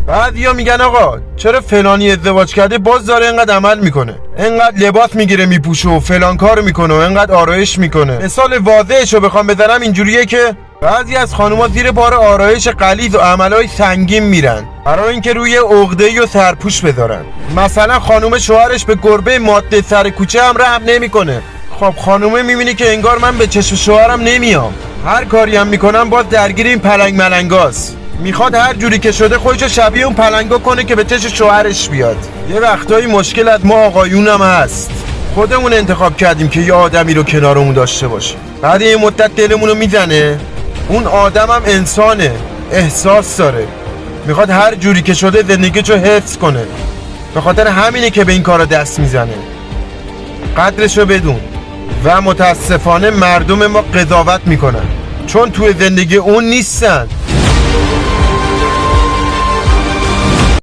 بعضیا میگن آقا چرا فلانی ازدواج کرده باز داره اینقدر عمل میکنه، اینقدر لباس میگیره میپوشه و فلان کارو میکنه و اینقدر آرایش میکنه. مثال واضحشو بخوام بزنم اینجوریه که بعضی از خانوما زیر بار آرایش غلیظ و عملای سنگین میرن برای اینکه روی عقده‌ای و سرپوش بذارن. مثلا خانوم شوهرش به گربه ماده سر کوچه هم رحم نمیکنه. خب خانومه میبینی که انگار من به چشم شوهرم نمیام، هر کاری هم میکنم باز درگیر این پلنگ ملنگاست. میخواد هر جوری که شده خودشو شبیه اون پلنگا کنه که به چشم شوهرش بیاد. یه وقتایی مشکل از ما آقایونم هست، خودمون انتخاب کردیم که یه آدمی رو کنارمون داشته باشیم، بعد یه مدت دلمونو میزنه اون آدمم انسانه، احساس داره، میخواد هر جوری که شده زندگیشو حفظ کنه. به خاطر همینه که به این کارا دست میزنه. قدرشو بدون. و متاسفانه مردم ما قضاوت میکنن چون توی زندگی اون نیستن.